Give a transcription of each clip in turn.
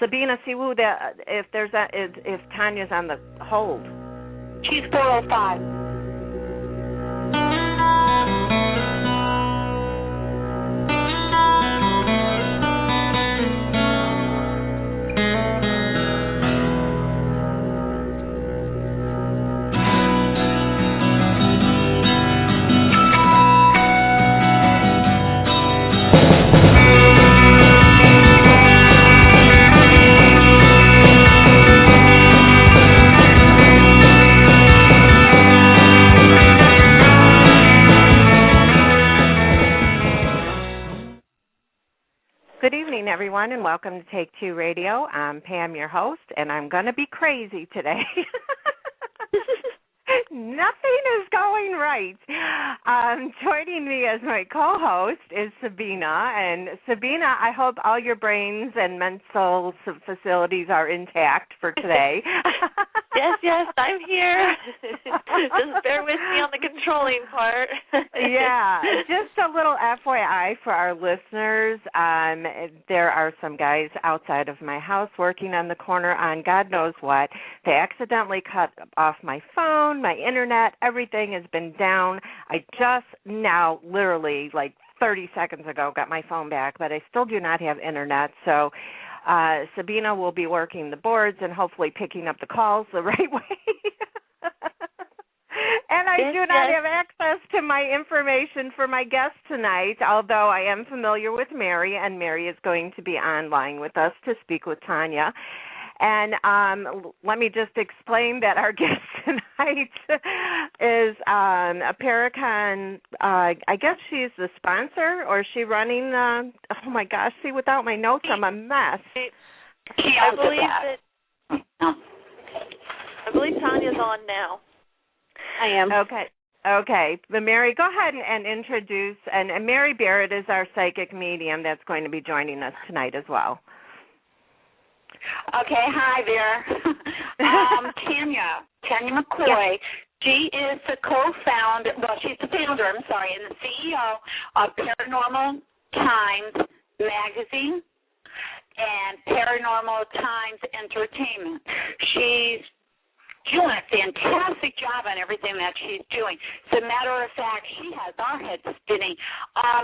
Sabina, see if Tanya's on the hold. She's 405. Everyone, and welcome to Take Two Radio. I'm Pam, your host, and I'm going to be crazy today. Nothing is going right. Joining me as my co-host is Sabina. And Sabina, I hope all your brains and mental facilities are intact for today. Yes, I'm here. Just bear with me on the controlling part. Yeah, just a little FYI for our listeners. There are some guys outside of my house working on the corner on God knows what. They accidentally cut off my phone, my internet, everything has been down. I just now, literally like 30 seconds ago, got my phone back, but I still do not have internet. So Sabina will be working the boards and hopefully picking up the calls the right way. And I do not have access to my information for my guest tonight, although I am familiar with Mary, and Mary is going to be online with us to speak with Tanya. And let me just explain that our guest tonight is a PARACON. I guess she's the sponsor, or is she running the? Oh my gosh! See, without my notes, I'm a mess. I believe Tanya's on now. I am. Okay. But Mary, go ahead and introduce. And Mary Barrett is our psychic medium that's going to be joining us tonight as well. Okay, hi there. Tanja McCoy. She is the co-founder, she's the founder, and the CEO of Paranormal Times Magazine and Paranormal Times Entertainment. She's doing a fantastic job on everything that she's doing. As a matter of fact, she has our heads spinning.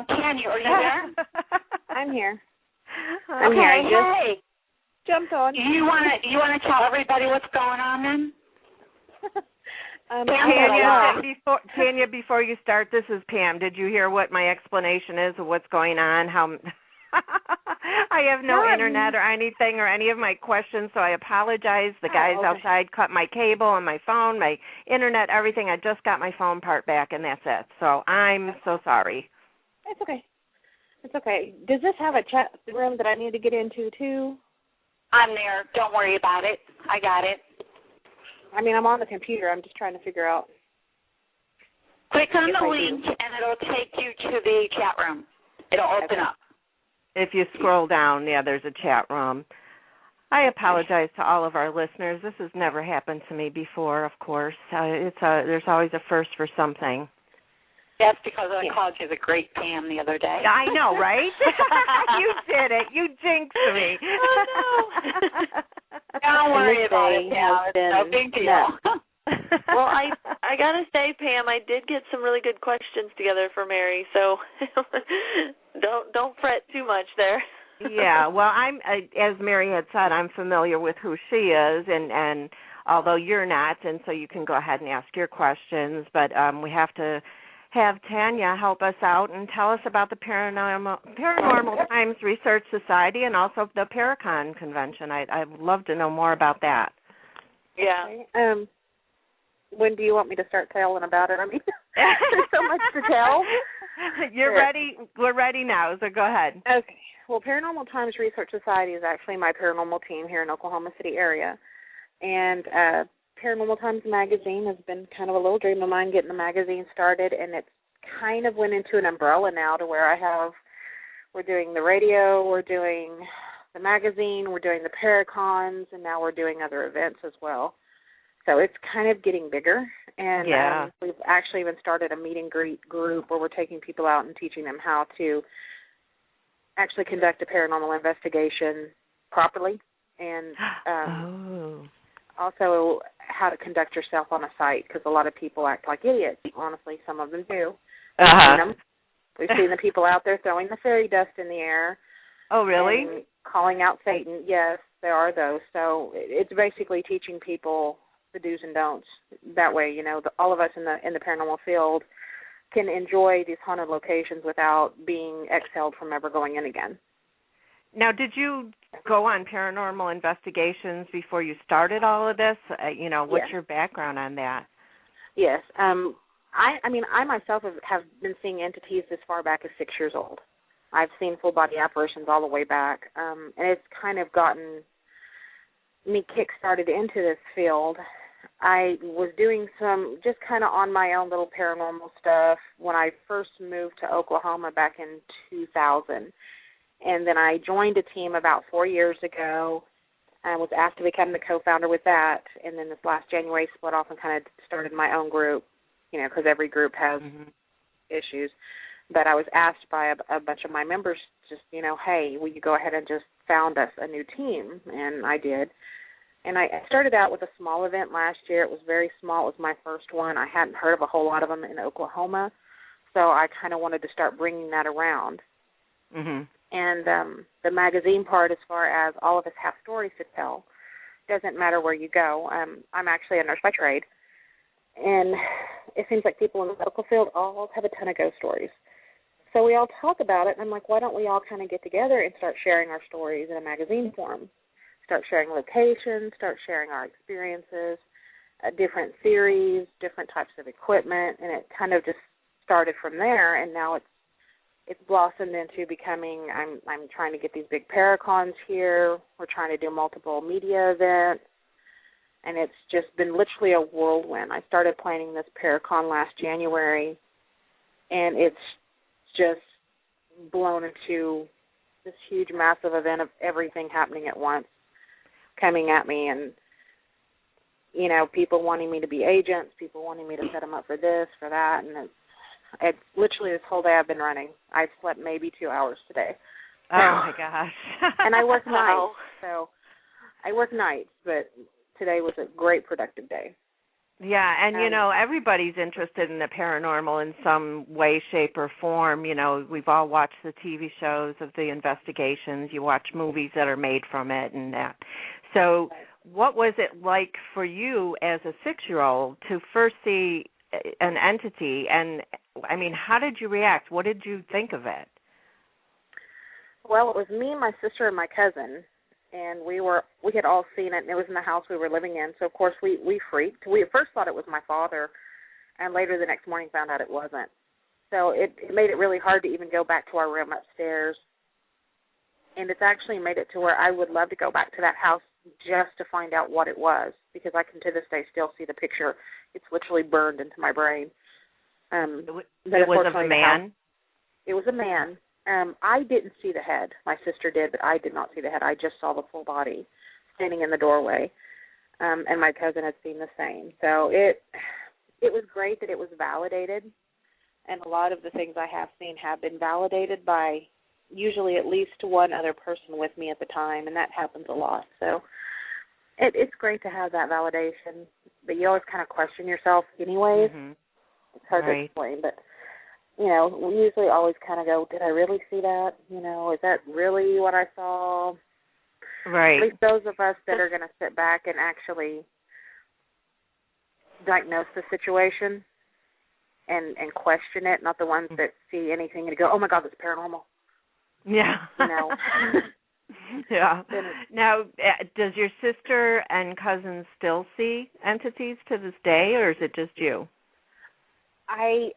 Tanja, are you there? I'm here. Okay, hey. Jumped on. You want to tell everybody what's going on then? Tanya, before you start, this is Pam. Did you hear what my explanation is of what's going on? How I have no internet or anything or any of my questions, so I apologize. The guys outside cut my cable and my phone, my internet, everything. I just got my phone part back, and that's it. So I'm so sorry. It's okay. It's okay. Does this have a chat room that I need to get into too? I'm there. Don't worry about it. I got it. I mean, I'm on the computer. I'm just trying to figure out. Click on the link, and it'll take you to the chat room. It'll open up. If you scroll down, there's a chat room. I apologize to all of our listeners. This has never happened to me before, of course. There's always a first for something. That's because I called you the Great Pam the other day. I know, right? You did it. You jinxed me. Oh, no. Don't worry about it, Pam. It's no big deal. Well, I got to say, Pam, I did get some really good questions together for Mary, so don't fret too much there. Yeah, well, I'm as Mary had said, I'm familiar with who she is, and although you're not, and so you can go ahead and ask your questions, but we have to have Tanya help us out and tell us about the Paranormal Times Research Society and also the PARACON Convention. I'd love to know more about that. Yeah. Okay. When do you want me to start telling about it? I mean, there's so much to tell. You're ready. We're ready now, so go ahead. Okay. Well, Paranormal Times Research Society is actually my paranormal team here in Oklahoma City area. And Paranormal Times Magazine has been kind of a little dream of mine getting the magazine started, and it's kind of went into an umbrella now to where we're doing the radio, we're doing the magazine, we're doing the Paracons, and now we're doing other events as well. So it's kind of getting bigger, and we've actually even started a meet and greet group where we're taking people out and teaching them how to actually conduct a paranormal investigation properly and also how to conduct yourself on a site, because a lot of people act like idiots. Honestly, some of them do. We've seen the people out there throwing the fairy dust in the air. Oh, really? And calling out Satan. Yes, there are those. So it's basically teaching people the do's and don'ts. That way, all of us in the paranormal field can enjoy these haunted locations without being exhaled from ever going in again. Now, did you go on paranormal investigations before you started all of this? What's your background on that? Yes. I myself have been seeing entities as far back as 6 years old. I've seen full-body apparitions all the way back, and it's kind of gotten me kick-started into this field. I was doing some just kind of on my own little paranormal stuff when I first moved to Oklahoma back in 2000. And then I joined a team about 4 years ago. I was asked to become the co-founder with that. And then this last January split off and kind of started my own group, because every group has issues. But I was asked by a bunch of my members just, hey, will you go ahead and just found us a new team? And I did. And I started out with a small event last year. It was very small. It was my first one. I hadn't heard of a whole lot of them in Oklahoma. So I kind of wanted to start bringing that around. And the magazine part, as far as all of us have stories to tell, doesn't matter where you go. I'm actually a nurse by trade. And it seems like people in the medical field all have a ton of ghost stories. So we all talk about it, and I'm like, why don't we all kind of get together and start sharing our stories in a magazine form? Start sharing locations, start sharing our experiences, different theories, different types of equipment, and it kind of just started from there, and now it's blossomed into becoming, I'm trying to get these big paracons here. We're trying to do multiple media events, and it's just been literally a whirlwind. I started planning this paracon last January, and it's just blown into this huge, massive event of everything happening at once, coming at me, and, people wanting me to be agents, people wanting me to set them up for this, for that, and it's literally this whole day I've been running. I've slept maybe 2 hours today. Oh, my gosh. And I work nights, so I work nights, but today was a great productive day. Yeah, and, everybody's interested in the paranormal in some way, shape, or form. We've all watched the TV shows of the investigations. You watch movies that are made from it and that. So what was it like for you as a 6-year-old to first see an entity? And, how did you react? What did you think of it? Well, it was me, my sister, and my cousin. And we had all seen it, and it was in the house we were living in. So, of course, we freaked. We at first thought it was my father, and later the next morning found out it wasn't. So it made it really hard to even go back to our room upstairs. And it's actually made it to where I would love to go back to that house just to find out what it was, because I can to this day still see the picture. It's literally burned into my brain. It was of a man? It was a man. I didn't see the head. My sister did, but I did not see the head. I just saw the full body standing in the doorway, and my cousin had seen the same. So it was great that it was validated, and a lot of the things I have seen have been validated by usually at least one other person with me at the time, and that happens a lot. So it's great to have that validation, but you always kind of question yourself anyways. It's hard to explain, but we usually always kind of go, did I really see that? Is that really what I saw? Right. At least those of us that are going to sit back and actually diagnose the situation and question it, not the ones that see anything and go, oh, my God, that's paranormal. Yeah. Yeah. Now, does your sister and cousins still see entities to this day, or is it just you?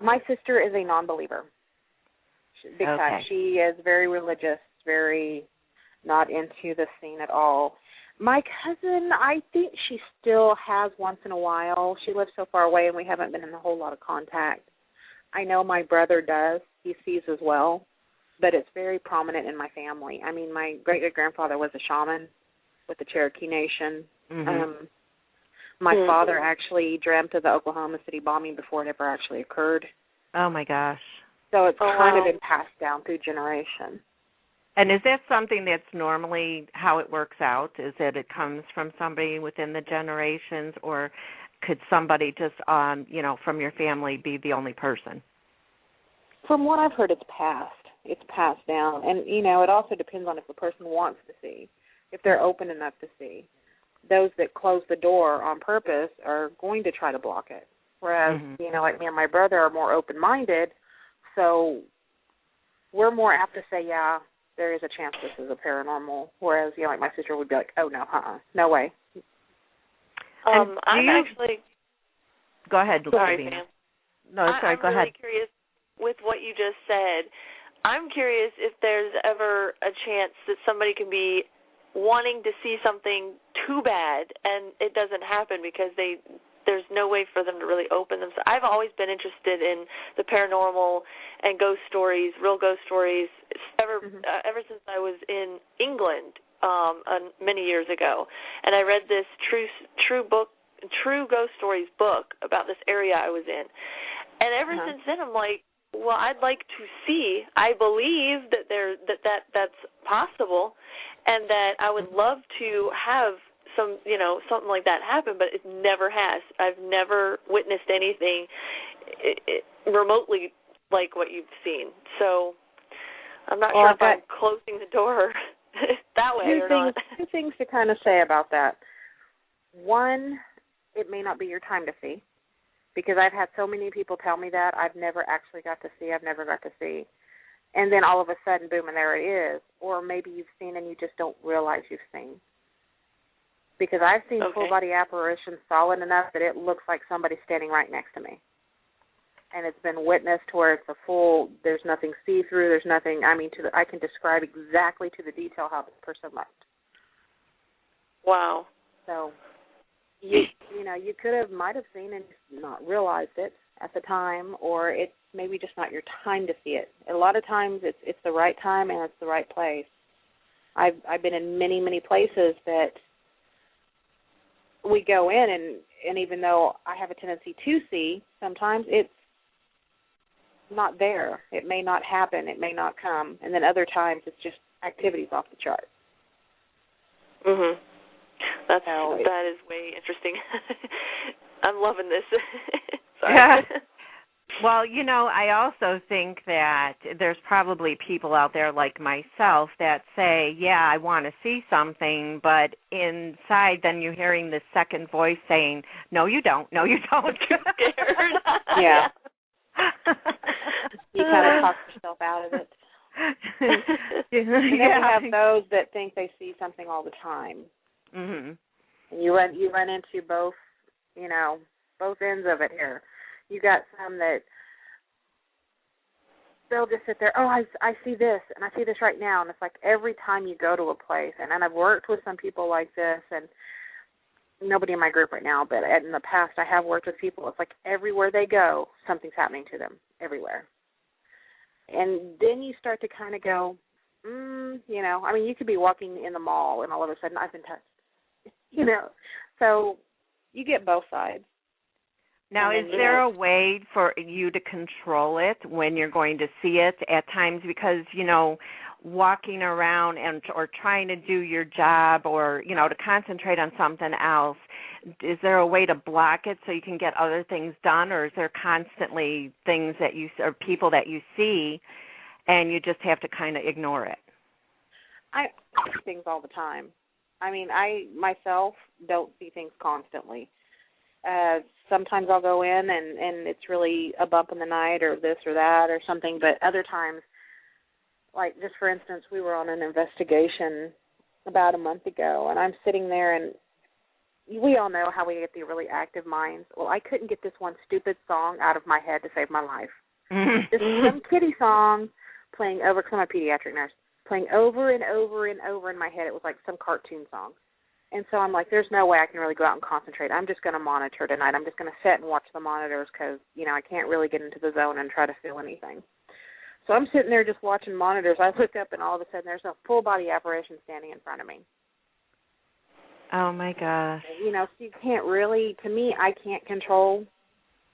My sister is a non-believer, big time. She is very religious, very not into the scene at all. My cousin, I think she still has once in a while. She lives so far away, and we haven't been in a whole lot of contact. I know my brother does. He sees as well, but it's very prominent in my family. My great-great-grandfather was a shaman with the Cherokee Nation. My father actually dreamt of the Oklahoma City bombing before it ever actually occurred. Oh, my gosh. So it's kind of been passed down through generation. And is that something that's normally how it works out? Is that it comes from somebody within the generations, or could somebody just, from your family be the only person? From what I've heard, it's passed. It's passed down. And, it also depends on if the person wants to see, if they're open enough to see. Those that close the door on purpose are going to try to block it. Whereas, like me and my brother are more open-minded, so we're more apt to say, yeah, there is a chance this is a paranormal. Whereas, like my sister would be like, oh, no, no way. I'm actually... Go ahead, sorry, Sabina. Sam. No, sorry, go ahead. I'm really curious with what you just said. I'm curious if there's ever a chance that somebody can be wanting to see something too bad and it doesn't happen because there's no way for them to really open themselves. I've always been interested in the paranormal and ghost stories, real ghost stories, ever since I was in England many years ago. And I read this true ghost stories book about this area I was in. And ever since then, I'm like, well, I'd like to see. I believe that that's possible, and that I would love to have something like that happen, but it never has. I've never witnessed anything remotely like what you've seen. So I'm not sure if I'm closing the door that way or not. Two things to kind of say about that. One, it may not be your time to see, because I've had so many people tell me that I've never actually got to see. And then all of a sudden, boom, and there it is. Or maybe you've seen and you just don't realize you've seen. Because I've seen full-body apparitions solid enough that it looks like somebody's standing right next to me. And it's been witnessed where it's there's nothing see-through, there's nothing, I can describe exactly to the detail how this person looked. Wow. So, you might have seen and not realized it at the time, or it's maybe just not your time to see it. A lot of times it's the right time and it's the right place. I've been in many, many places that we go in, and even though I have a tendency to see, sometimes it's not there. It may not happen. It may not come. And then other times it's just activities off the chart. Mhm. That is way interesting. I'm loving this. Sorry. Well, I also think that there's probably people out there like myself that say, yeah, I want to see something, but inside then you're hearing this second voice saying, no, you don't. No, you don't. You're scared. Yeah. You kind of talk yourself out of it. And then we have those that think they see something all the time. Mm-hmm. And you run into both ends of it here. You got some that they'll just sit there, I see this, and I see this right now. And it's like every time you go to a place, and I've worked with some people like this, and nobody in my group right now, but in the past I have worked with people. It's like everywhere they go, something's happening to them, everywhere. And then you start to kind of go, you could be walking in the mall, and all of a sudden I've been touched, So you get both sides. Now, is there a way for you to control it when you're going to see it at times? Because, walking around or trying to do your job or, to concentrate on something else, is there a way to block it so you can get other things done? Or is there constantly things that or people that you see and you just have to kind of ignore it? I see things all the time. I myself don't see things constantly. Sometimes I'll go in and it's really a bump in the night or this or that or something, but other times, like just for instance, we were on an investigation about a month ago, and I'm sitting there, and we all know how we get the really active minds. Well, I couldn't get this one stupid song out of my head to save my life. Just some kiddie song playing over, because I'm a pediatric nurse, playing over and over and over in my head. It was like some cartoon song. And so I'm like, there's no way I can really go out and concentrate. I'm just going to monitor tonight. I'm just going to sit and watch the monitors because, I can't really get into the zone and try to feel anything. So I'm sitting there just watching monitors. I look up, and all of a sudden there's a full-body apparition standing in front of me. Oh, my gosh. So you can't really, to me, I can't control.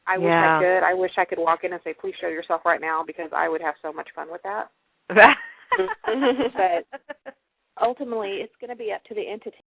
I wish I could. I wish I could walk in and say, please show yourself right now, because I would have so much fun with that. But ultimately, it's going to be up to the entity